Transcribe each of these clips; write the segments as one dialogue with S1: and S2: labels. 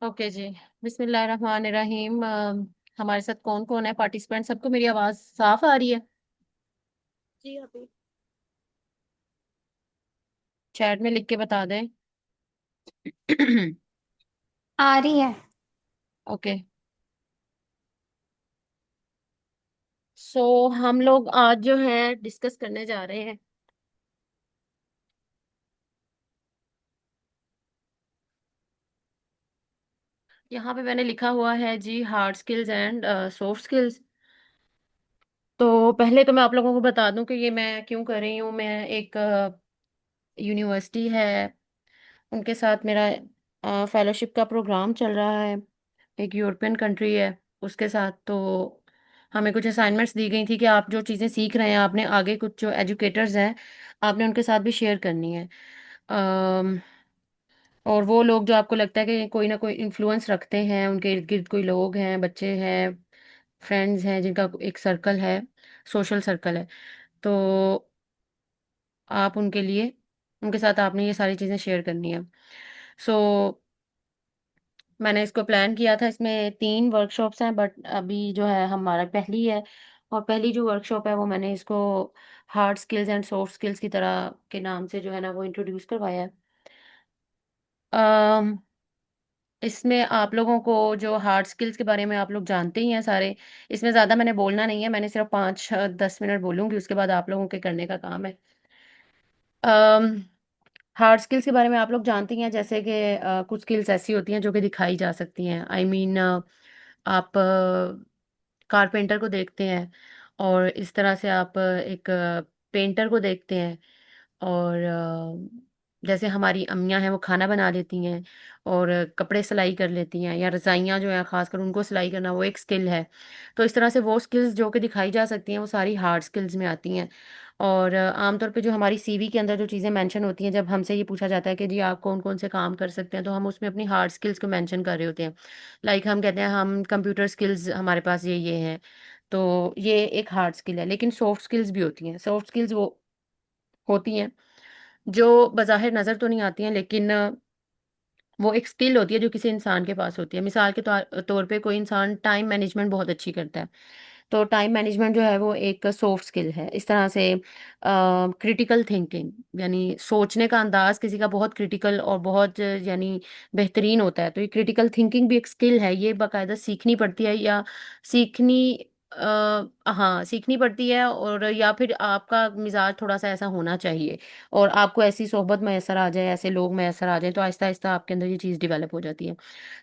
S1: Okay जी। बिस्मिल्लाहिर्रहमानिर्रहीम। हमारे साथ कौन कौन है पार्टिसिपेंट? सबको मेरी आवाज साफ आ रही है?
S2: जी अभी।
S1: चैट में लिख के बता दें।
S2: आ रही है।
S1: ओके। सो हम लोग आज जो है डिस्कस करने जा रहे हैं। यहाँ पे मैंने लिखा हुआ है जी, hard skills and soft skills. तो पहले तो मैं आप लोगों को बता दूं कि ये मैं क्यों कर रही हूँ। मैं एक यूनिवर्सिटी है, उनके साथ मेरा फेलोशिप का प्रोग्राम चल रहा है। एक यूरोपियन कंट्री है, उसके साथ। तो हमें कुछ असाइनमेंट्स दी गई थी कि आप जो चीज़ें सीख रहे हैं, आपने आगे कुछ जो एजुकेटर्स हैं, आपने उनके साथ भी शेयर करनी है। अम, और वो लोग जो आपको लगता है कि कोई ना कोई इन्फ्लुएंस रखते हैं, उनके इर्द गिर्द कोई लोग हैं, बच्चे हैं, फ्रेंड्स हैं, जिनका एक सर्कल है, सोशल सर्कल है। तो आप उनके लिए, उनके साथ आपने ये सारी चीज़ें शेयर करनी है। सो मैंने इसको प्लान किया था। इसमें 3 वर्कशॉप्स हैं, बट अभी जो है हमारा पहली है। और पहली जो वर्कशॉप है वो मैंने इसको hard skills and soft skills की तरह के नाम से जो है ना वो इंट्रोड्यूस करवाया है। अम, इसमें आप लोगों को जो हार्ड स्किल्स के बारे में आप लोग जानते ही हैं सारे। इसमें ज़्यादा मैंने बोलना नहीं है, मैंने सिर्फ 5-10 मिनट बोलूँगी, उसके बाद आप लोगों के करने का काम है। हार्ड स्किल्स के बारे में आप लोग जानती हैं, जैसे कि कुछ स्किल्स ऐसी होती हैं जो कि दिखाई जा सकती हैं। आई मीन, आप कारपेंटर को देखते हैं, और इस तरह से आप एक पेंटर को देखते हैं। और जैसे हमारी अम्मियाँ हैं, वो खाना बना लेती हैं और कपड़े सिलाई कर लेती हैं, या रज़ाइयाँ जो हैं ख़ासकर उनको सिलाई करना वो एक स्किल है। तो इस तरह से वो स्किल्स जो कि दिखाई जा सकती हैं, वो सारी हार्ड स्किल्स में आती हैं। और आमतौर पे जो हमारी सीवी के अंदर जो चीज़ें मेंशन होती हैं, जब हमसे ये पूछा जाता है कि जी आप कौन-कौन से काम कर सकते हैं, तो हम उसमें अपनी हार्ड स्किल्स को मेंशन कर रहे होते हैं। लाइक हम कहते हैं हम कंप्यूटर स्किल्स हमारे पास ये हैं। तो ये एक हार्ड स्किल है, लेकिन सॉफ्ट स्किल्स भी होती हैं। सॉफ्ट स्किल्स वो होती हैं जो बज़ाहिर नज़र तो नहीं आती हैं, लेकिन वो एक स्किल होती है जो किसी इंसान के पास होती है। मिसाल के तौर तौर पे कोई इंसान टाइम मैनेजमेंट बहुत अच्छी करता है, तो टाइम मैनेजमेंट जो है वो एक सॉफ्ट स्किल है। इस तरह से क्रिटिकल थिंकिंग, यानी सोचने का अंदाज़ किसी का बहुत क्रिटिकल और बहुत यानी बेहतरीन होता है, तो ये क्रिटिकल थिंकिंग भी एक स्किल है। ये बाकायदा सीखनी पड़ती है, या सीखनी हाँ, सीखनी पड़ती है, और या फिर आपका मिज़ाज थोड़ा-सा ऐसा होना चाहिए, और आपको ऐसी सोहबत मैसर आ जाए, ऐसे लोग मैसर आ जाएँ, तो आहिस्ता-आहिस्ता आपके अंदर ये चीज़ डेवलप हो जाती है।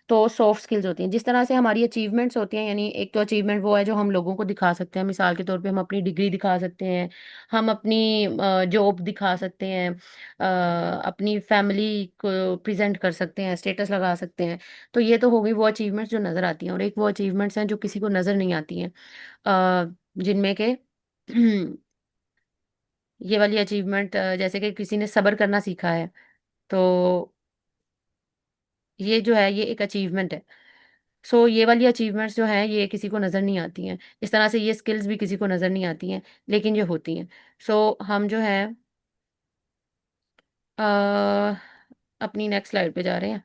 S1: तो सॉफ्ट स्किल्स होती हैं। जिस तरह से हमारी अचीवमेंट्स होती हैं, यानी एक तो अचीवमेंट वो है जो हम लोगों को दिखा सकते हैं। मिसाल के तौर पे हम अपनी डिग्री दिखा सकते हैं, हम अपनी जॉब दिखा सकते हैं, अपनी फैमिली को प्रेज़ेंट कर सकते हैं, स्टेटस लगा सकते हैं। तो ये तो हो गई वो अचीवमेंट्स जो नज़र आती हैं, और एक वो अचीवमेंट्स हैं जो किसी को नज़र नहीं आती हैं। जिनमें के ये वाली अचीवमेंट, जैसे कि किसी ने सब्र करना सीखा है, तो ये जो है ये एक अचीवमेंट है। सो ये वाली अचीवमेंट्स जो हैं ये किसी को नज़र नहीं आती हैं। इस तरह से ये स्किल्स भी किसी को नज़र नहीं आती हैं, लेकिन ये होती हैं। सो हम जो है अ, अपनी नेक्स्ट स्लाइड पे जा रहे हैं।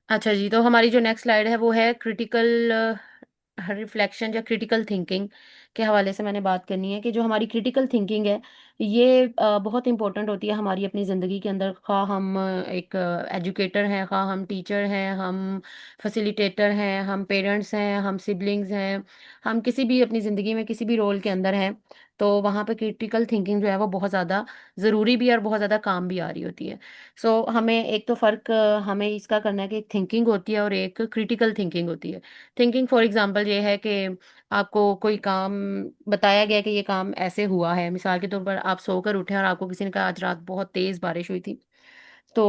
S1: अच्छा जी, तो हमारी जो नेक्स्ट स्लाइड है वो है क्रिटिकल रिफ्लेक्शन या क्रिटिकल थिंकिंग के हवाले से मैंने बात करनी है कि जो हमारी क्रिटिकल थिंकिंग है, ये बहुत इंपॉर्टेंट होती है हमारी अपनी ज़िंदगी के अंदर। खा हम एक एजुकेटर हैं, खा हम टीचर हैं, हम फैसिलिटेटर हैं, हम पेरेंट्स हैं, हम सिबलिंग्स हैं, हम किसी भी अपनी ज़िंदगी में किसी भी रोल के अंदर हैं, तो वहाँ पे क्रिटिकल थिंकिंग जो है वो बहुत ज़्यादा ज़रूरी भी है और बहुत ज़्यादा काम भी आ रही होती है। सो हमें एक तो फ़र्क हमें इसका करना है कि एक थिंकिंग होती है और एक क्रिटिकल थिंकिंग होती है। थिंकिंग फॉर एग्ज़ाम्पल ये है कि आपको कोई काम बताया गया कि ये काम ऐसे हुआ है। मिसाल के तौर पर आप सोकर उठे और आपको किसी ने कहा आज रात बहुत तेज़ बारिश हुई थी। तो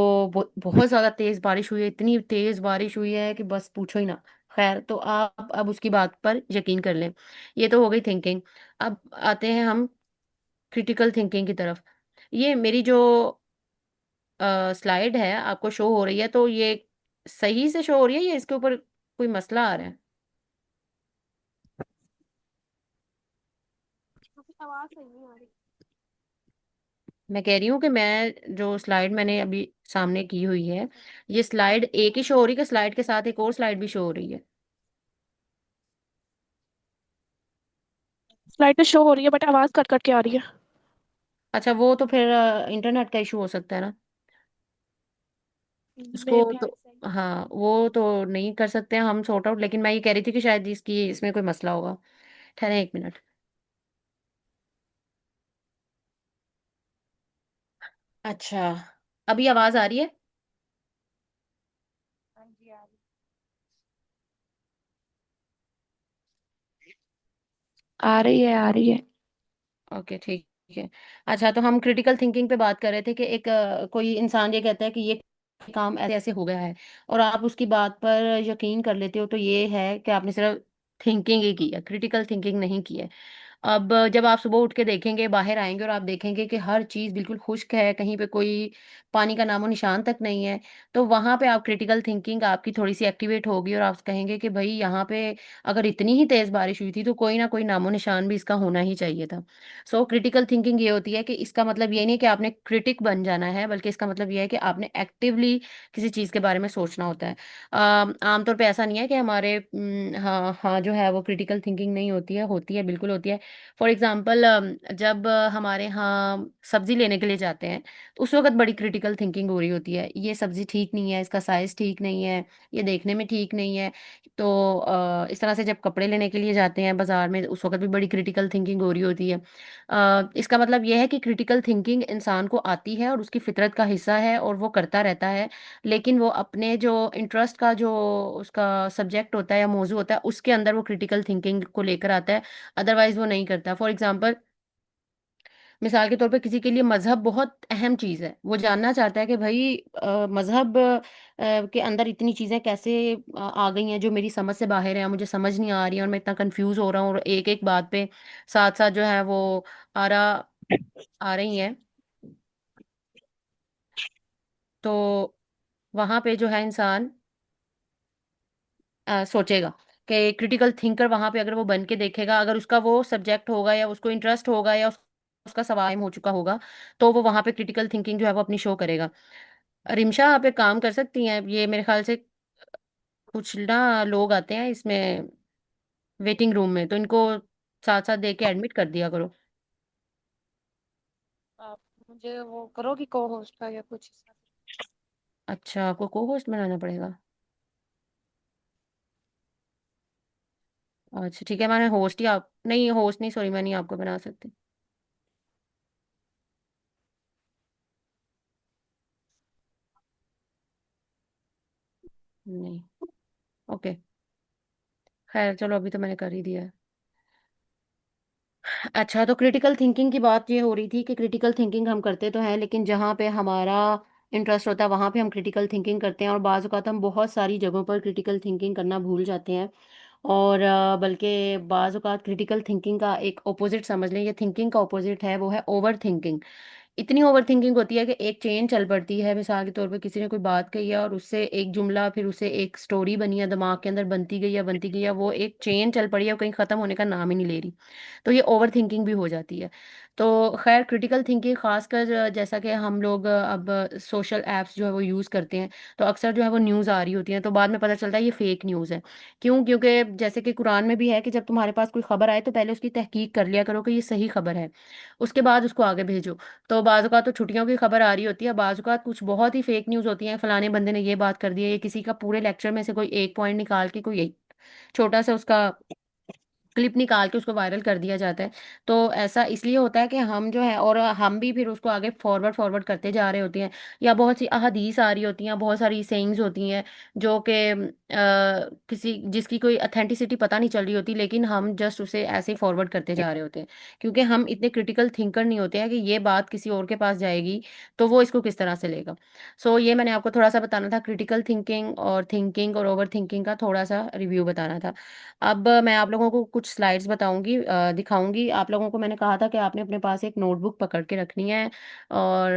S1: बहुत ज़्यादा तेज़ बारिश हुई है, इतनी तेज़ बारिश हुई है कि बस पूछो ही ना। ख़ैर, तो आप अब उसकी बात पर यकीन कर लें। ये तो हो गई थिंकिंग। अब आते हैं हम क्रिटिकल थिंकिंग की तरफ। ये मेरी जो स्लाइड है आपको शो हो रही है, तो ये सही से शो हो रही है या इसके ऊपर कोई मसला आ रहा है?
S2: आपकी आवाज सही नहीं आ रही।
S1: मैं कह रही हूँ कि मैं जो स्लाइड मैंने अभी सामने की हुई है, ये स्लाइड एक ही शो हो रही है कि स्लाइड के साथ एक और स्लाइड भी शो हो रही है?
S2: स्लाइड पे शो हो रही है बट आवाज कट कट के आ रही है।
S1: अच्छा, वो तो फिर इंटरनेट का इशू हो सकता है ना।
S2: मे
S1: उसको
S2: बी आई
S1: तो,
S2: सेंड।
S1: हाँ, वो तो नहीं कर सकते हैं हम सॉर्ट आउट, लेकिन मैं ये कह रही थी कि शायद इसकी इसमें कोई मसला होगा। ठहरे एक मिनट। अच्छा, अभी आवाज आ रही है?
S2: हाँ जी आ रही। आ रही है, आ रही है।
S1: ओके, ठीक है। अच्छा, तो हम क्रिटिकल थिंकिंग पे बात कर रहे थे कि एक कोई इंसान ये कहता है कि ये काम ऐसे ऐसे हो गया है, और आप उसकी बात पर यकीन कर लेते हो, तो ये है कि आपने सिर्फ थिंकिंग ही की है, क्रिटिकल थिंकिंग नहीं की है। अब जब आप सुबह उठ के देखेंगे, बाहर आएंगे और आप देखेंगे कि हर चीज़ बिल्कुल खुश्क है, कहीं पे कोई पानी का नामो निशान तक नहीं है, तो वहाँ पे आप क्रिटिकल थिंकिंग आपकी थोड़ी सी एक्टिवेट होगी और आप कहेंगे कि भाई यहाँ पे अगर इतनी ही तेज़ बारिश हुई थी तो कोई ना कोई नामो निशान भी इसका होना ही चाहिए था। सो क्रिटिकल थिंकिंग ये होती है कि इसका मतलब ये नहीं कि आपने क्रिटिक बन जाना है, बल्कि इसका मतलब ये है कि आपने एक्टिवली किसी चीज़ के बारे में सोचना होता है। आमतौर पे ऐसा नहीं है कि हमारे हाँ हाँ जो है वो क्रिटिकल थिंकिंग नहीं होती है, बिल्कुल होती है। फॉर एग्जाम्पल, जब हमारे यहाँ सब्जी लेने के लिए जाते हैं, तो उस वक्त बड़ी क्रिटिकल थिंकिंग हो रही होती है, ये सब्जी ठीक नहीं है, इसका साइज ठीक नहीं है, ये देखने में ठीक नहीं है। तो इस तरह से जब कपड़े लेने के लिए जाते हैं बाजार में, उस वक्त भी बड़ी क्रिटिकल थिंकिंग हो रही होती है। इसका मतलब यह है कि क्रिटिकल थिंकिंग इंसान को आती है और उसकी फितरत का हिस्सा है और वो करता रहता है, लेकिन वो अपने जो इंटरेस्ट का जो उसका सब्जेक्ट होता है या मौजू होता है, उसके अंदर वो क्रिटिकल थिंकिंग को लेकर आता है। अदरवाइज वो नहीं करता। फॉर एग्जाम्पल, मिसाल के तौर पे किसी के लिए मजहब बहुत अहम चीज़ है, वो जानना चाहता है कि भाई मजहब के अंदर इतनी चीज़ें कैसे आ गई हैं जो मेरी समझ से बाहर है, मुझे समझ नहीं आ रही है और मैं इतना कंफ्यूज हो रहा हूँ, और एक एक बात पे साथ साथ जो है वो आरा आ रही हैं। तो वहाँ पे जो है इंसान सोचेगा कि क्रिटिकल थिंकर वहां पे अगर वो बन के देखेगा, अगर उसका वो सब्जेक्ट होगा या उसको इंटरेस्ट होगा या उसका सवाल हो चुका होगा, तो वो वहां पे क्रिटिकल थिंकिंग जो है वो अपनी शो करेगा। रिमशा, आप एक काम कर सकती हैं, ये मेरे ख्याल से कुछ ना लोग आते हैं इसमें वेटिंग रूम में, तो इनको साथ साथ दे के एडमिट कर दिया करो।
S2: आप मुझे वो करोगी को होस्ट का या कुछ इसका?
S1: अच्छा, आपको को होस्ट बनाना पड़ेगा? अच्छा ठीक है, मैंने होस्ट ही आप नहीं, होस्ट नहीं, सॉरी, मैं नहीं आपको बना सकती। नहीं। ओके, खैर चलो, अभी तो मैंने कर ही दिया है। अच्छा, तो क्रिटिकल थिंकिंग की बात ये हो रही थी कि क्रिटिकल थिंकिंग हम करते तो हैं, लेकिन जहाँ पे हमारा इंटरेस्ट होता है वहाँ पे हम क्रिटिकल थिंकिंग करते हैं, और बाज़ औक़ात हम बहुत सारी जगहों पर क्रिटिकल थिंकिंग करना भूल जाते हैं। और बल्कि बाज़ औक़ात क्रिटिकल थिंकिंग का एक ऑपोजिट समझ लें, ये थिंकिंग का ऑपोजिट है, वो है ओवर थिंकिंग। इतनी ओवर थिंकिंग होती है कि एक चेन चल पड़ती है, मिसाल के तौर पे किसी ने कोई बात कही है और उससे एक जुमला, फिर उससे एक स्टोरी बनी है, दिमाग के अंदर बनती गई है, वो एक चेन चल पड़ी है, वो कहीं ख़त्म होने का नाम ही नहीं ले रही। तो ये ओवर थिंकिंग भी हो जाती है। तो खैर, क्रिटिकल थिंकिंग खासकर जैसा कि हम लोग अब सोशल ऐप्स जो है वो यूज़ करते हैं, तो अक्सर जो है वो न्यूज़ आ रही होती है, तो बाद में पता चलता है ये फेक न्यूज़ है। क्यों? क्योंकि जैसे कि कुरान में भी है कि जब तुम्हारे पास कोई खबर आए तो पहले उसकी तहकीक कर लिया करो कि ये सही खबर है, उसके बाद उसको आगे भेजो। तो बाज़ औक़ात तो छुट्टियों की खबर आ रही होती है, बाज़ औक़ात कुछ बहुत ही फेक न्यूज़ होती हैं, फलाने बंदे ने ये बात कर दी है, ये किसी का पूरे लेक्चर में से कोई एक पॉइंट निकाल के कोई एक छोटा सा उसका क्लिप निकाल के उसको वायरल कर दिया जाता है। तो ऐसा इसलिए होता है कि हम जो है, और हम भी फिर उसको आगे फॉरवर्ड फॉरवर्ड करते जा रहे होते हैं, या बहुत सी अहादीस आ रही होती हैं, बहुत सारी सेइंग्स होती हैं जो कि किसी जिसकी कोई अथेंटिसिटी पता नहीं चल रही होती, लेकिन हम जस्ट उसे ऐसे ही फॉरवर्ड करते जा रहे होते हैं, क्योंकि हम इतने क्रिटिकल थिंकर नहीं होते हैं कि ये बात किसी और के पास जाएगी तो वो इसको किस तरह से लेगा। सो ये मैंने आपको थोड़ा सा बताना था, क्रिटिकल थिंकिंग और ओवर थिंकिंग का थोड़ा सा रिव्यू बताना था। अब मैं आप लोगों को कुछ कुछ स्लाइड्स बताऊंगी, दिखाऊंगी आप लोगों को। मैंने कहा था कि आपने अपने पास एक नोटबुक पकड़ के रखनी है, और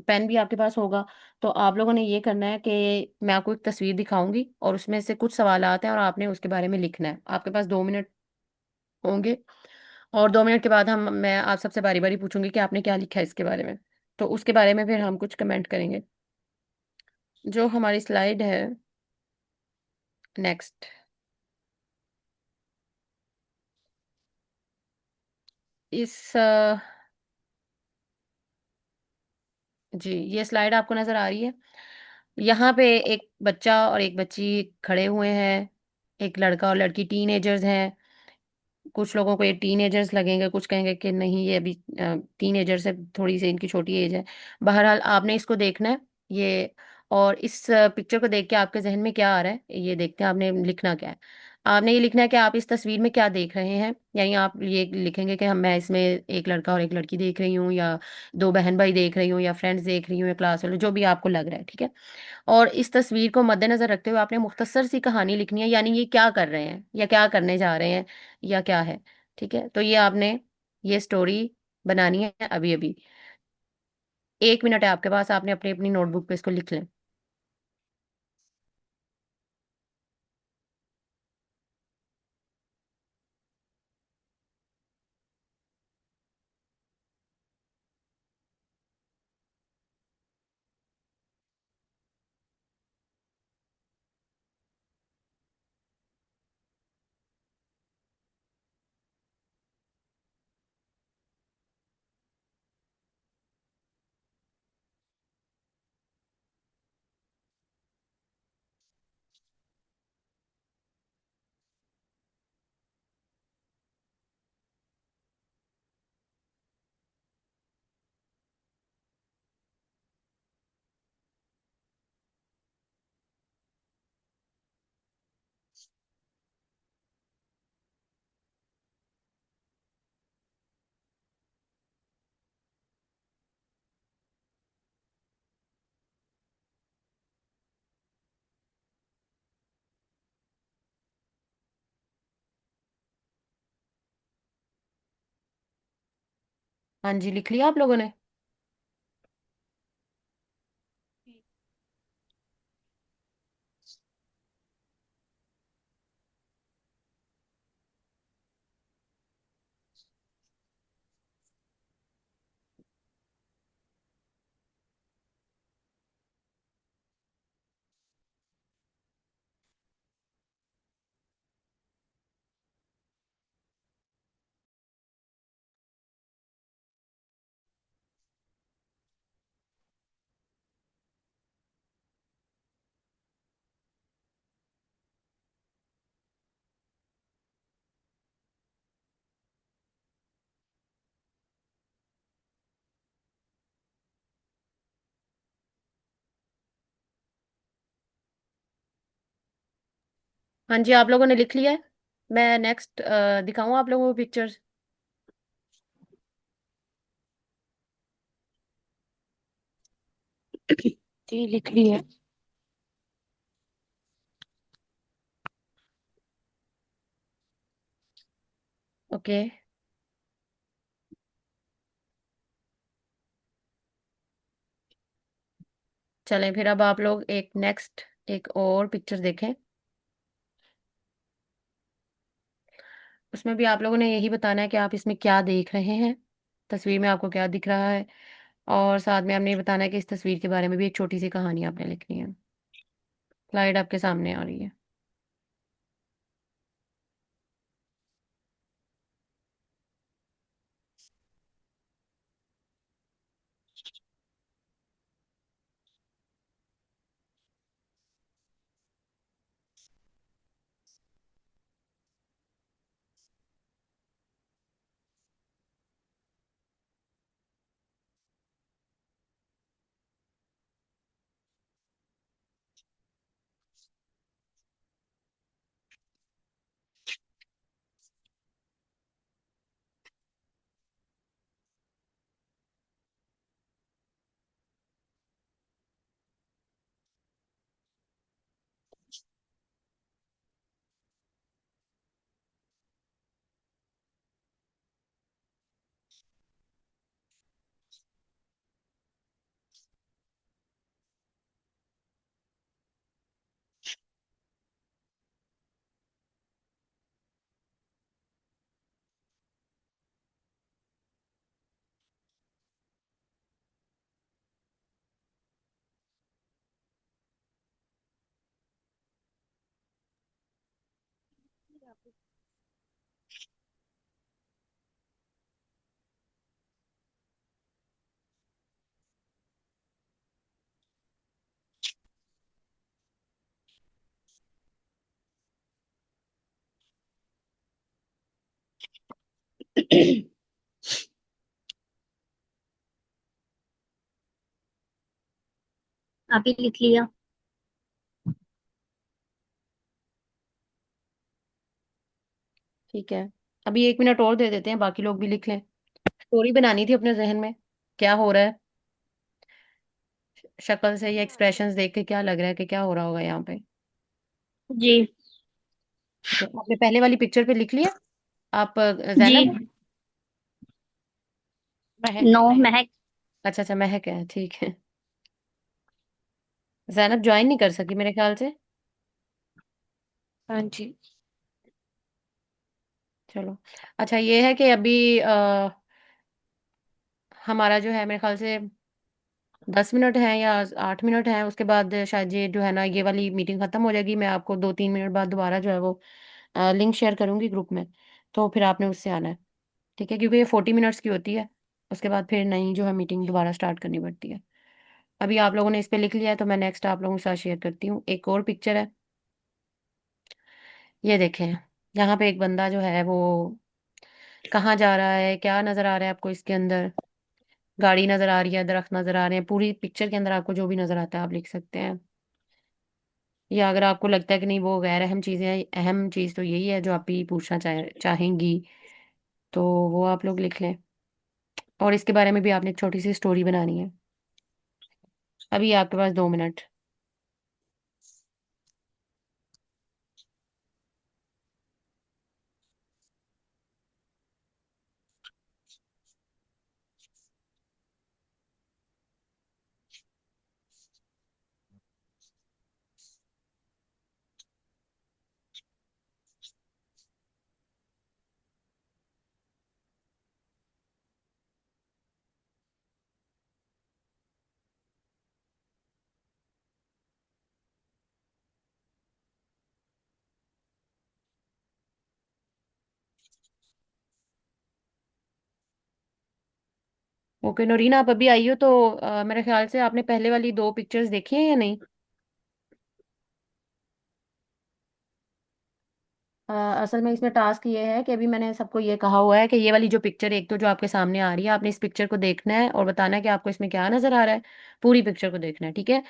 S1: पेन भी आपके पास होगा। तो आप लोगों ने ये करना है कि मैं आपको एक तस्वीर दिखाऊंगी और उसमें से कुछ सवाल आते हैं और आपने उसके बारे में लिखना है। आपके पास 2 मिनट होंगे, और 2 मिनट के बाद हम मैं आप सबसे बारी बारी पूछूंगी कि आपने क्या लिखा है इसके बारे में। तो उसके बारे में फिर हम कुछ कमेंट करेंगे। जो हमारी स्लाइड है, नेक्स्ट, इस जी, ये स्लाइड आपको नजर आ रही है। यहाँ पे एक बच्चा और एक बच्ची खड़े हुए हैं। एक लड़का और लड़की टीनेजर्स हैं। कुछ लोगों को ये टीनेजर्स लगेंगे, कुछ कहेंगे कि नहीं ये अभी टीनेजर से थोड़ी सी इनकी छोटी एज है। बहरहाल आपने इसको देखना है ये। और इस पिक्चर को देख के आपके जहन में क्या आ रहा है ये देखते हैं। आपने लिखना क्या है? आपने ये लिखना है कि आप इस तस्वीर में क्या देख रहे हैं। यानी आप ये लिखेंगे कि हम मैं इसमें एक लड़का और एक लड़की देख रही हूँ, या दो बहन भाई देख रही हूँ, या फ्रेंड्स देख रही हूँ, या क्लास वाले, जो भी आपको लग रहा है, ठीक है। और इस तस्वीर को मद्देनजर रखते हुए आपने मुख्तसर सी कहानी लिखनी है, यानी ये क्या कर रहे हैं या क्या करने जा रहे हैं या क्या है। ठीक है, तो ये आपने ये स्टोरी बनानी है अभी अभी। 1 मिनट है आपके पास, आपने अपनी अपनी नोटबुक पे इसको लिख लें। हाँ जी, लिख लिया आप लोगों ने?
S2: ठीक।
S1: हाँ जी, आप लोगों ने लिख लिया है। मैं नेक्स्ट दिखाऊं आप लोगों को पिक्चर्स?
S2: जी, लिख ली है।
S1: ओके, चलें फिर। अब आप लोग एक नेक्स्ट एक और पिक्चर देखें। उसमें भी आप लोगों ने यही बताना है कि आप इसमें क्या देख रहे हैं, तस्वीर में आपको क्या दिख रहा है। और साथ में आपने ये बताना है कि इस तस्वीर के बारे में भी एक छोटी सी कहानी आपने लिखनी है। स्लाइड आपके सामने आ रही है।
S3: अभी लिख लिया।
S1: ठीक है, अभी 1 मिनट और दे देते हैं, बाकी लोग भी लिख लें। स्टोरी बनानी थी अपने जहन में, क्या हो रहा है, शक्ल से या एक्सप्रेशंस देख के क्या लग रहा है कि क्या हो रहा होगा यहाँ पे।
S3: जी।
S1: ठीक है, आपने पहले वाली पिक्चर पे लिख लिया। आप
S3: जी।
S1: जैनब।
S2: महक है,
S3: नो,
S2: महक।
S3: महक।
S1: अच्छा अच्छा, महक है, ठीक है। जैनब ज्वाइन नहीं कर सकी मेरे ख्याल से।
S2: हाँ जी।
S1: चलो, अच्छा ये है कि अभी हमारा जो है मेरे ख्याल से 10 मिनट है या 8 मिनट है, उसके बाद शायद ये जो है ना, ये वाली मीटिंग खत्म हो जाएगी। मैं आपको 2-3 मिनट बाद दोबारा जो है वो लिंक शेयर करूंगी ग्रुप में। तो फिर आपने उससे आना है, ठीक है, क्योंकि ये 40 मिनट्स की होती है। उसके बाद फिर नई जो है मीटिंग दोबारा स्टार्ट करनी पड़ती है। अभी आप लोगों ने इस पे लिख लिया है, तो मैं नेक्स्ट आप लोगों के साथ शेयर करती हूँ। एक और पिक्चर है, ये देखें। यहाँ पे एक बंदा जो है वो कहाँ जा रहा है, क्या नजर आ रहा है आपको इसके अंदर। गाड़ी नजर आ रही है, दरख्त नजर आ रहे हैं, पूरी पिक्चर के अंदर आपको जो भी नजर आता है आप लिख सकते हैं। या अगर आपको लगता है कि नहीं वो गैर अहम चीजें हैं, अहम चीज तो यही है जो आप भी पूछना चाहेंगी, तो वो आप लोग लिख लें। और इसके बारे में भी आपने एक छोटी सी स्टोरी बनानी है। अभी आपके पास 2 मिनट। ओके नौरीन, आप अभी आई हो तो मेरे ख्याल से आपने पहले वाली 2 पिक्चर्स देखी हैं या नहीं। असल में इसमें टास्क ये है कि अभी मैंने सबको ये कहा हुआ है कि ये वाली जो पिक्चर, एक तो जो आपके सामने आ रही है, आपने इस पिक्चर को देखना है और बताना है कि आपको इसमें क्या नजर आ रहा है। पूरी पिक्चर को देखना है, ठीक है।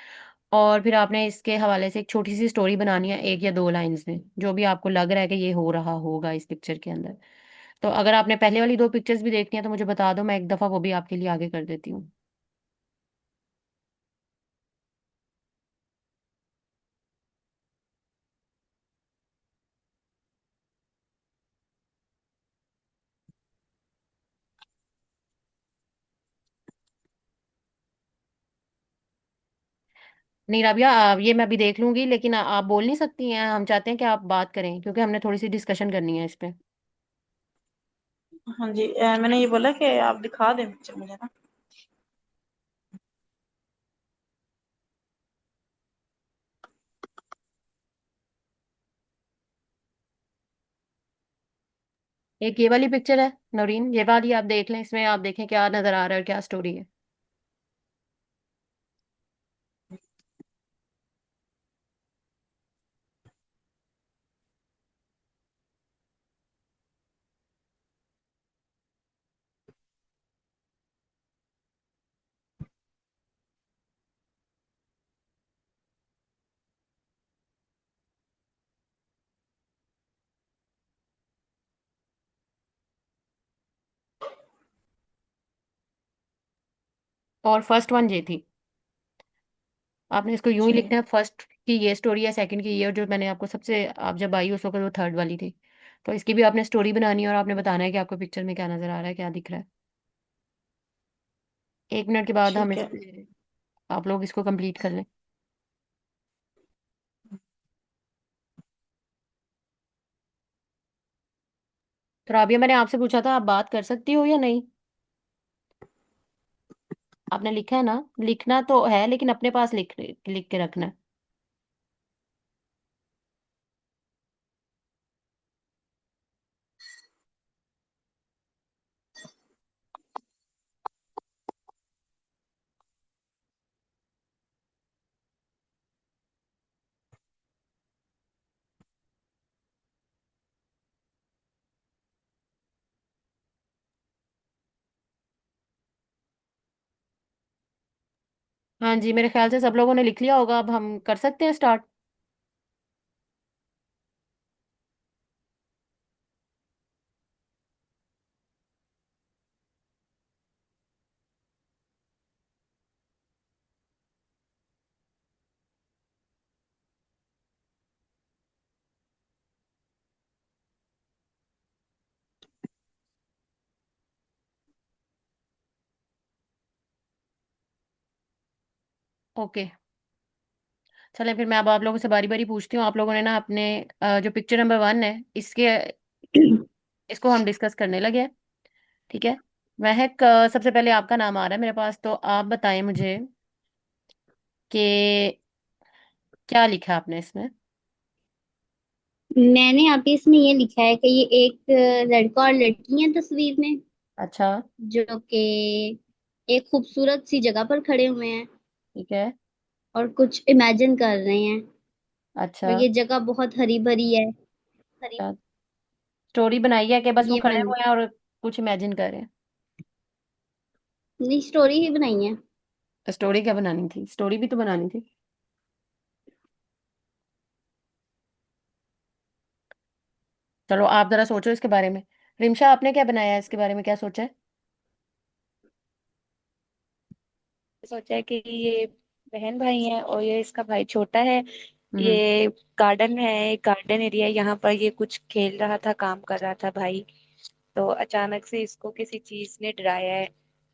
S1: और फिर आपने इसके हवाले से एक छोटी सी स्टोरी बनानी है, 1 या 2 लाइंस में, जो भी आपको लग रहा है कि ये हो रहा होगा इस पिक्चर के अंदर। तो अगर आपने पहले वाली 2 पिक्चर्स भी देखनी है तो मुझे बता दो, मैं एक दफा वो भी आपके लिए आगे कर देती हूँ। नहीं राबिया, ये मैं अभी देख लूंगी, लेकिन आप बोल नहीं सकती हैं। हम चाहते हैं कि आप बात करें, क्योंकि हमने थोड़ी सी डिस्कशन करनी है इस पे।
S4: हाँ जी, मैंने ये बोला कि आप दिखा दें पिक्चर मुझे ना।
S1: एक ये वाली पिक्चर है नौरीन, ये वाली आप देख लें, इसमें आप देखें क्या नजर आ रहा है और क्या स्टोरी है। और फर्स्ट वन ये थी। आपने इसको यूं ही
S4: जी।
S1: लिखना है, फर्स्ट की ये स्टोरी है, सेकंड की ये, और जो मैंने आपको सबसे, आप जब आई उस वक्त वो थर्ड वाली थी। तो इसकी भी आपने स्टोरी बनानी है और आपने बताना है कि आपको पिक्चर में क्या नजर आ रहा है, क्या दिख रहा है। 1 मिनट के बाद हम
S4: ठीक
S1: इस
S4: है।
S1: पे, आप लोग इसको कंप्लीट कर लें। तो राबिया, मैंने आपसे पूछा था आप बात कर सकती हो या नहीं। आपने लिखा है ना, लिखना तो है लेकिन अपने पास लिख लिख के रखना है। हाँ जी, मेरे ख्याल से सब लोगों ने लिख लिया होगा, अब हम कर सकते हैं स्टार्ट। ओके, चलें फिर मैं अब आप लोगों से बारी बारी पूछती हूँ। आप लोगों ने ना अपने जो पिक्चर नंबर 1 है इसके इसको हम डिस्कस करने लगे हैं। ठीक है। महक, सबसे पहले आपका नाम आ रहा है मेरे पास, तो आप बताएं मुझे कि क्या लिखा है आपने इसमें।
S3: मैंने यहाँ पे इसमें ये लिखा है कि ये एक लड़का और लड़की है तस्वीर में,
S1: अच्छा।
S3: जो कि एक खूबसूरत सी जगह पर खड़े हुए हैं
S1: ठीक है।
S3: और कुछ इमेजिन कर रहे हैं। और
S1: अच्छा।
S3: ये जगह बहुत हरी भरी है।
S1: स्टोरी बनाई है कि बस वो
S3: ये
S1: खड़े
S3: बन
S1: हुए हैं और कुछ इमेजिन कर रहे हैं?
S3: नहीं, स्टोरी ही बनाई है।
S1: तो स्टोरी क्या बनानी थी, स्टोरी भी तो बनानी थी। चलो आप जरा सोचो इसके बारे में। रिमशा, आपने क्या बनाया है, इसके बारे में क्या सोचा है?
S2: सोचा है कि ये बहन भाई हैं और ये इसका भाई छोटा है।
S1: हम्म।
S2: ये गार्डन है, एक गार्डन एरिया है, यहाँ पर ये कुछ खेल रहा था, काम कर रहा था भाई। तो अचानक से इसको किसी चीज ने डराया है,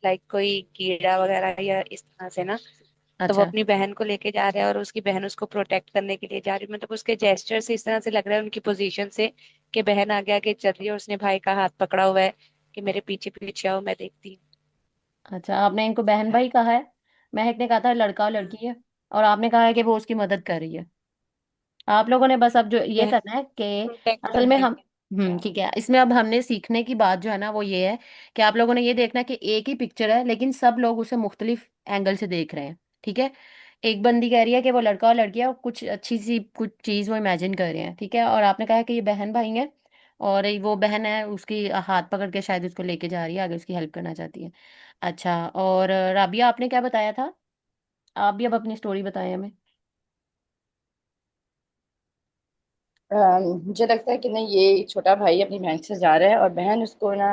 S2: लाइक कोई कीड़ा वगैरह या इस तरह से ना। तो वो
S1: अच्छा।
S2: अपनी बहन को लेके जा रहा है और उसकी बहन उसको प्रोटेक्ट करने के लिए जा रही है। मतलब उसके जेस्चर से इस तरह से लग रहा है, उनकी पोजीशन से, कि बहन आगे आगे चल रही है और उसने भाई का हाथ पकड़ा हुआ है कि मेरे पीछे पीछे आओ, मैं देखती हूँ।
S1: अच्छा, आपने इनको बहन भाई कहा है, महक ने कहा था लड़का और
S2: हम्म,
S1: लड़की है, और आपने कहा है कि वो उसकी मदद कर रही है। आप लोगों ने बस अब जो ये
S2: बहन
S1: करना है कि
S2: प्रोटेक्ट
S1: असल
S2: कर
S1: में
S2: रही
S1: हम,
S2: है।
S1: ठीक है, इसमें अब हमने सीखने की बात जो है ना वो ये है कि आप लोगों ने ये देखना है कि एक ही पिक्चर है लेकिन सब लोग उसे मुख्तलिफ एंगल से देख रहे हैं। ठीक है। एक बंदी कह रही है कि वो लड़का और लड़की है और कुछ अच्छी सी कुछ चीज वो इमेजिन कर रहे हैं। ठीक है। और आपने कहा है कि ये बहन भाई है, और वो बहन है उसकी हाथ पकड़ के शायद उसको लेके जा रही है, आगे उसकी हेल्प करना चाहती है। अच्छा, और राबिया आपने क्या बताया था? आप भी अब अपनी स्टोरी बताएं हमें।
S5: मुझे लगता है कि नहीं, ये छोटा भाई अपनी बहन से जा रहा है और बहन उसको ना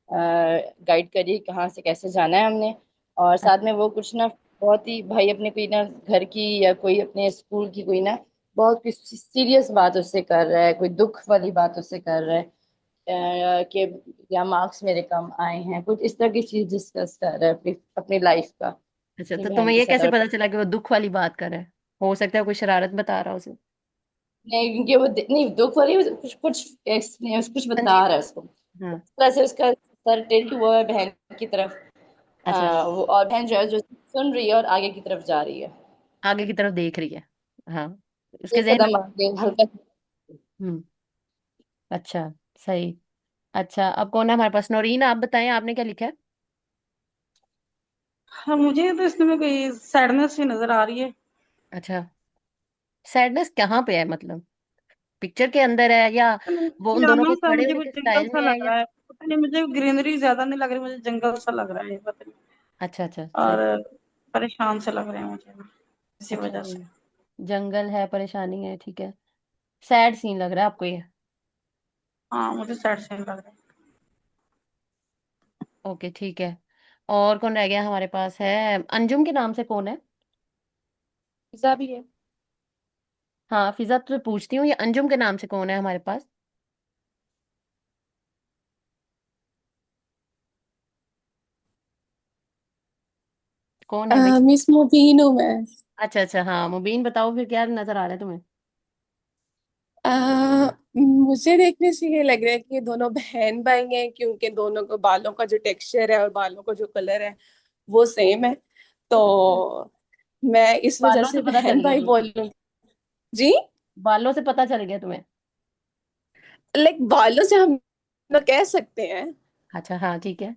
S5: गाइड करी कहाँ से कैसे जाना है हमने। और साथ में वो कुछ ना बहुत ही भाई अपने कोई ना घर की या कोई अपने स्कूल की कोई ना बहुत कुछ सीरियस बात उससे कर रहा है, कोई दुख वाली बात उससे कर रहा है। कि या मार्क्स मेरे कम आए हैं, कुछ इस तरह की चीज डिस्कस कर रहा है अपनी अपनी लाइफ का
S1: अच्छा,
S5: अपनी
S1: तो
S5: बहन
S1: तुम्हें
S5: के
S1: ये
S5: साथ।
S1: कैसे
S5: और
S1: पता चला कि वो दुख वाली बात कर रहा है? हो सकता है कोई शरारत बता रहा हो उसे।
S5: नहीं, क्योंकि वो नहीं दुख वाली, कुछ कुछ कुछ बता
S1: संजीद।
S5: रहा है उसको।
S1: हाँ।
S5: तरह से उसका सर टिल्ट हुआ है बहन की तरफ।
S1: अच्छा,
S5: वो और बहन जो है जो सुन रही है और आगे की तरफ जा रही है,
S1: आगे की तरफ देख रही है। हाँ, उसके
S5: एक
S1: जहन
S5: कदम आगे हल्का।
S1: में। अच्छा, सही। अच्छा, अब कौन है हमारे पास? नौरीन, आप बताएं आपने क्या लिखा है।
S4: हाँ, मुझे तो इसमें कोई सैडनेस ही नजर आ रही है।
S1: अच्छा, सैडनेस कहाँ पे है, मतलब पिक्चर के अंदर है या
S4: पता नहीं,
S1: वो उन दोनों
S4: पियानो
S1: के
S4: सा
S1: खड़े
S4: मुझे
S1: होने
S4: कुछ
S1: के
S4: जंगल
S1: स्टाइल
S4: सा
S1: में है
S4: लग
S1: या?
S4: रहा है, पता नहीं, मुझे ग्रीनरी ज्यादा नहीं लग रही, मुझे जंगल सा लग रहा है ये, पता नहीं।
S1: अच्छा अच्छा,
S4: और
S1: सही।
S4: परेशान से लग रहे हैं मुझे ना, इसी
S1: अच्छा,
S4: वजह से।
S1: जंगल है, परेशानी है, ठीक है। सैड सीन लग रहा है आपको ये?
S4: हाँ, मुझे सैड सीन लग रहा है।
S1: ओके, ठीक है। और कौन रह गया हमारे पास? है अंजुम के नाम से कौन है?
S2: पिज्जा भी है।
S1: हाँ, फिजा तो पूछती हूँ, ये अंजुम के नाम से कौन है हमारे पास? कौन है भाई?
S6: मिस मुबीन हूँ मैं।
S1: अच्छा अच्छा, हाँ मुबीन, बताओ फिर क्या नजर आ रहा है तुम्हें?
S6: मुझे देखने से ये लग रहा है कि ये दोनों बहन भाई हैं, क्योंकि दोनों को बालों का जो टेक्सचर है और बालों का जो कलर है वो सेम है। तो मैं इस वजह
S1: बालों से
S6: से
S1: पता चल
S6: बहन
S1: गया
S6: भाई
S1: तुम्हें?
S6: बोलूंगी। जी।
S1: बालों से पता चल गया तुम्हें?
S6: लाइक बालों से हम लोग कह सकते हैं।
S1: अच्छा, हाँ ठीक है,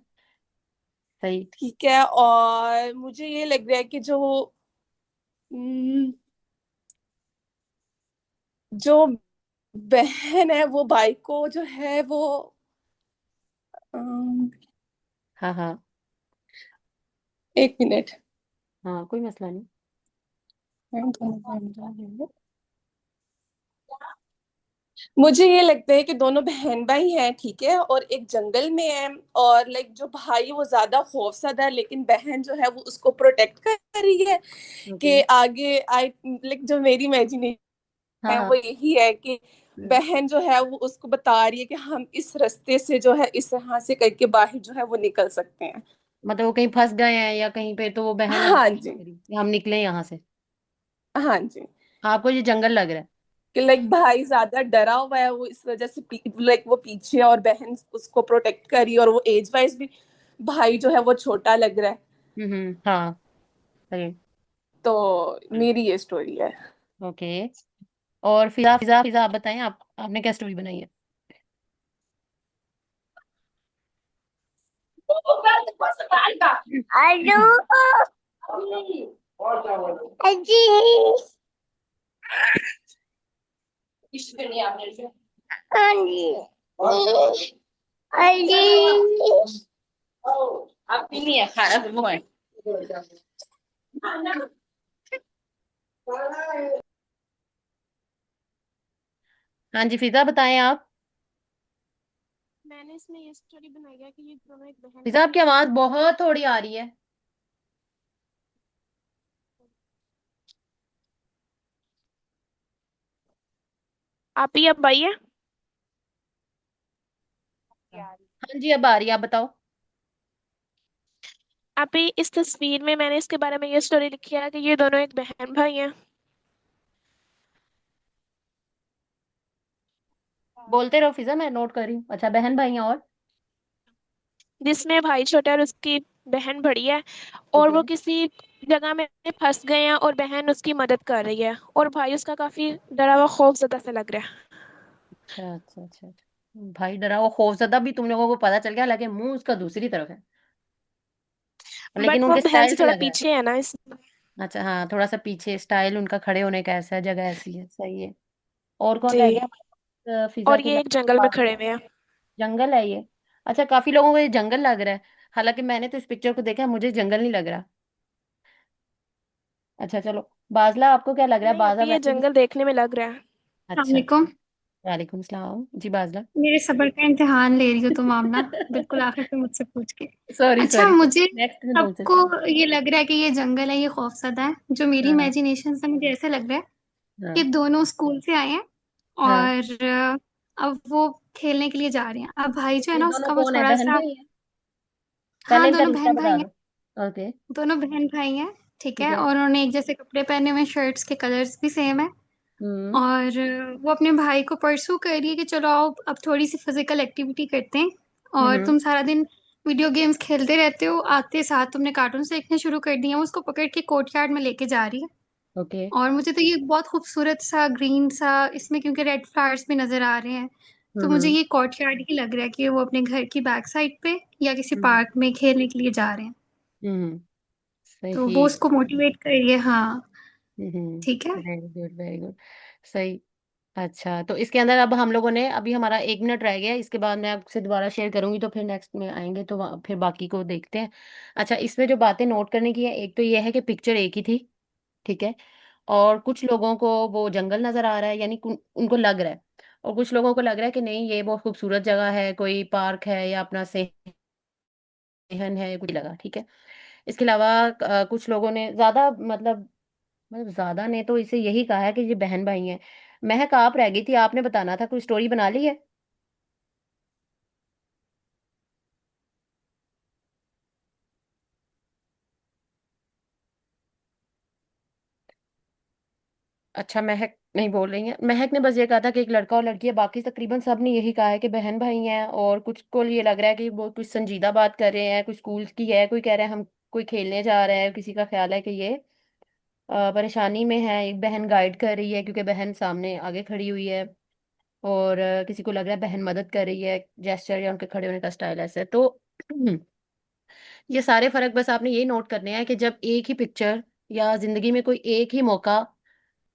S1: सही।
S6: ठीक है, और मुझे ये लग रहा है कि हम्म, जो बहन है वो भाई को जो है वो अम,
S1: हाँ हाँ।
S6: एक मिनट।
S1: हाँ, कोई मसला नहीं।
S6: मुझे ये लगता है कि दोनों बहन भाई हैं, ठीक है, और एक जंगल में है। और लाइक जो भाई वो ज्यादा खौफजदा है, लेकिन बहन जो है वो उसको प्रोटेक्ट कर रही है
S1: ओके।
S6: कि आगे आई। लाइक जो मेरी इमेजिनेशन
S1: हाँ
S6: है
S1: हाँ।
S6: वो यही है कि
S1: हम्म,
S6: बहन जो है वो उसको बता रही है कि हम इस रास्ते से जो है इस तरह से करके बाहर जो है वो निकल सकते हैं।
S1: मतलब वो कहीं फंस गए हैं या कहीं पे, तो वो बहन
S6: हाँ
S1: उनको
S6: जी।
S1: कि हम निकले यहाँ से।
S6: हाँ जी।
S1: आपको ये जंगल लग रहा है?
S6: कि लाइक भाई ज्यादा डरा हुआ है, वो इस वजह से लाइक वो पीछे है और बहन उसको प्रोटेक्ट करी, और वो एज वाइज भी भाई जो है वो छोटा लग रहा है।
S1: हाँ, सही।
S6: तो मेरी ये स्टोरी है।
S1: ओके। और फिजा फिजा फिजा आप बताएं, आपने क्या स्टोरी बनाई है?
S3: हेलो अजी। हाँ जी। अजी।
S5: आपकी नहीं है खाना, फिर वो है।
S1: हाँ जी, फिजा बताएं आप।
S7: मैंने इसमें ये स्टोरी बनाई है कि ये दोनों एक बहन
S1: फिजा,
S7: भाई
S1: आपकी
S7: हैं।
S1: आवाज बहुत थोड़ी आ रही है।
S7: आप ही अब आई है।
S1: हाँ जी, अब आ रही है, आप बताओ।
S7: आप ही इस तस्वीर में मैंने इसके बारे में ये स्टोरी लिखी है कि ये दोनों एक बहन भाई हैं।
S1: बोलते रहो फिजा, मैं नोट कर रही हूँ। अच्छा, बहन भाई हैं और?
S7: जिसमें भाई छोटा है और उसकी बहन बड़ी है,
S1: ठीक
S7: और
S1: है।
S7: वो किसी जगह में फंस गए हैं और बहन उसकी मदद कर रही है, और भाई उसका काफी डरा हुआ खौफजदा सा लग रहा है।
S1: अच्छा अच्छा अच्छा अच्छा, भाई डरा वो खौफजदा भी तुम लोगों को पता चल गया, हालांकि मुंह उसका दूसरी तरफ है, लेकिन
S7: बट वो
S1: उनके
S7: बहन
S1: स्टाइल
S7: से
S1: से
S7: थोड़ा
S1: लग रहा है।
S7: पीछे है ना इस।
S1: अच्छा हाँ, थोड़ा सा पीछे स्टाइल उनका, खड़े होने का ऐसा है, जगह ऐसी है, सही है। और कौन रह
S7: जी।
S1: गया फिजा
S7: और
S1: के
S7: ये एक जंगल में
S1: अलावा?
S7: खड़े हुए हैं।
S1: जंगल है ये? अच्छा, काफी लोगों को ये जंगल लग रहा है, हालांकि मैंने तो इस पिक्चर को देखा है, मुझे जंगल नहीं लग रहा। अच्छा चलो, बाजला आपको क्या लग रहा है?
S7: नहीं,
S1: बाजा
S7: अभी ये
S1: वैसे भी।
S7: जंगल देखने में लग रहा है।
S1: अच्छा अच्छा।
S3: वालेकुम।
S1: वालेकुम सलाम जी, बाजला।
S3: मेरे सब्र का इम्तिहान ले रही हो तुम आमना, बिल्कुल आखिर पे मुझसे पूछ के।
S1: सॉरी
S3: अच्छा,
S1: सॉरी
S3: मुझे
S1: सॉरी, नेक्स्ट में तुमसे।
S3: सबको ये लग रहा है कि ये जंगल है, ये खौफसदा है। जो मेरी
S1: हाँ हाँ
S3: इमेजिनेशन से मुझे ऐसे लग रहा है कि
S1: हाँ
S3: दोनों स्कूल से आए हैं
S1: हाँ।
S3: और अब वो खेलने के लिए जा रहे हैं। अब भाई जो है
S1: ये
S3: ना
S1: दोनों
S3: उसका वो
S1: कौन है,
S3: थोड़ा
S1: बहन
S3: सा।
S1: भाई है? पहले
S3: हाँ,
S1: इनका
S3: दोनों
S1: रिश्ता
S3: बहन भाई
S1: बता
S3: हैं।
S1: दो। ओके।
S3: दोनों बहन भाई हैं, ठीक
S1: ठीक
S3: है,
S1: है।
S3: और उन्होंने एक जैसे कपड़े पहने हुए हैं, शर्ट्स के कलर्स भी सेम है।
S1: हम्म
S3: और वो अपने भाई को परसू कर रही है कि चलो आओ अब थोड़ी सी फिजिकल एक्टिविटी करते हैं। और
S1: हम्म।
S3: तुम सारा दिन वीडियो गेम्स खेलते रहते हो, आते साथ तुमने कार्टून देखने शुरू कर दिए। वो उसको पकड़ के कोर्टयार्ड में लेके जा रही है।
S1: ओके।
S3: और मुझे तो ये बहुत खूबसूरत सा ग्रीन सा इसमें, क्योंकि रेड फ्लावर्स भी नजर आ रहे हैं, तो मुझे
S1: हम्म
S3: ये कोर्टयार्ड ही लग रहा है कि वो अपने घर की बैक साइड पे या किसी
S1: हम्म
S3: पार्क में खेलने के लिए जा रहे हैं।
S1: हम्म।
S3: तो वो
S1: सही।
S3: उसको मोटिवेट कर रही है। हाँ, ठीक है।
S1: Very good very good. सही। अच्छा, तो इसके अंदर अब हम लोगों ने, अभी हमारा 1 मिनट रह गया है, इसके बाद मैं आपसे दोबारा शेयर करूंगी, तो फिर नेक्स्ट में आएंगे तो फिर बाकी को देखते हैं। अच्छा, इसमें जो बातें नोट करने की है, एक तो ये है कि पिक्चर एक ही थी, ठीक है, और कुछ लोगों को वो जंगल नजर आ रहा है, यानी उनको लग रहा है, और कुछ लोगों को लग रहा है कि नहीं ये बहुत खूबसूरत जगह है, कोई पार्क है या अपना सेहन है, कुछ लगा, ठीक है। इसके अलावा कुछ लोगों ने ज्यादा, मतलब ज्यादा ने तो इसे यही कहा है कि ये बहन भाई हैं। महक, आप रह गई थी, आपने बताना था, कोई स्टोरी बना ली है? अच्छा, महक नहीं बोल रही है। महक ने बस ये कहा था कि एक लड़का और लड़की है, बाकी तकरीबन सब ने यही कहा है कि बहन भाई हैं, और कुछ को ये लग रहा है कि वो कुछ संजीदा बात कर रहे हैं, कुछ स्कूल की है, कोई कह रहा है हम कोई खेलने जा रहे हैं, किसी का ख्याल है कि ये परेशानी में है, एक बहन गाइड कर रही है क्योंकि बहन सामने आगे खड़ी हुई है, और किसी को लग रहा है बहन मदद कर रही है, जेस्चर या उनके खड़े होने का स्टाइल ऐसा है। तो ये सारे फर्क बस आपने ये नोट करने हैं कि जब एक ही पिक्चर या जिंदगी में कोई एक ही मौका,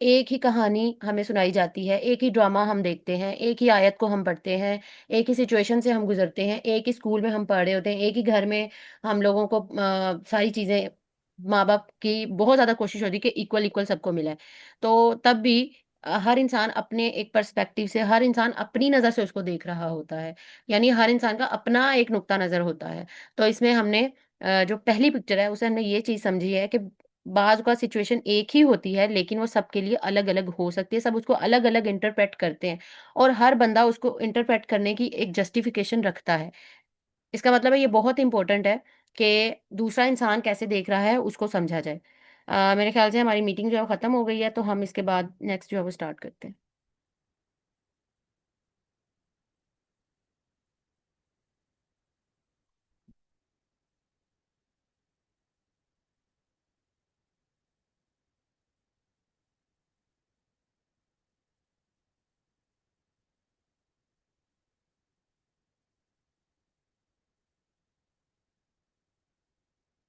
S1: एक ही कहानी हमें सुनाई जाती है, एक ही ड्रामा हम देखते हैं, एक ही आयत को हम पढ़ते हैं, एक ही सिचुएशन से हम गुजरते हैं, एक ही स्कूल में हम पढ़ रहे होते हैं, एक ही घर में हम लोगों को सारी चीजें माँ बाप की बहुत ज़्यादा कोशिश होती है कि इक्वल इक्वल सबको मिले। तो तब भी हर इंसान अपने एक पर्सपेक्टिव से, हर इंसान अपनी नज़र से उसको देख रहा होता है। यानी हर इंसान का अपना एक नुक्ता नज़र होता है। तो इसमें हमने जो पहली पिक्चर है, उससे हमने ये चीज़ समझी है कि बाज़ का सिचुएशन एक ही होती है, लेकिन वो सबके लिए अलग-अलग हो सकती है। सब उसको अलग-अलग इंटरप्रेट करते हैं और हर बंदा उसको इंटरप्रेट करने की एक जस्टिफ़िकेशन रखता है। इसका मतलब है ये बहुत इम्पोर्टेंट है कि दूसरा इंसान कैसे देख रहा है उसको समझा जाए। मेरे ख्याल से हमारी मीटिंग जो है वो ख़त्म हो गई है, तो हम इसके बाद नेक्स्ट जो है वो स्टार्ट करते हैं।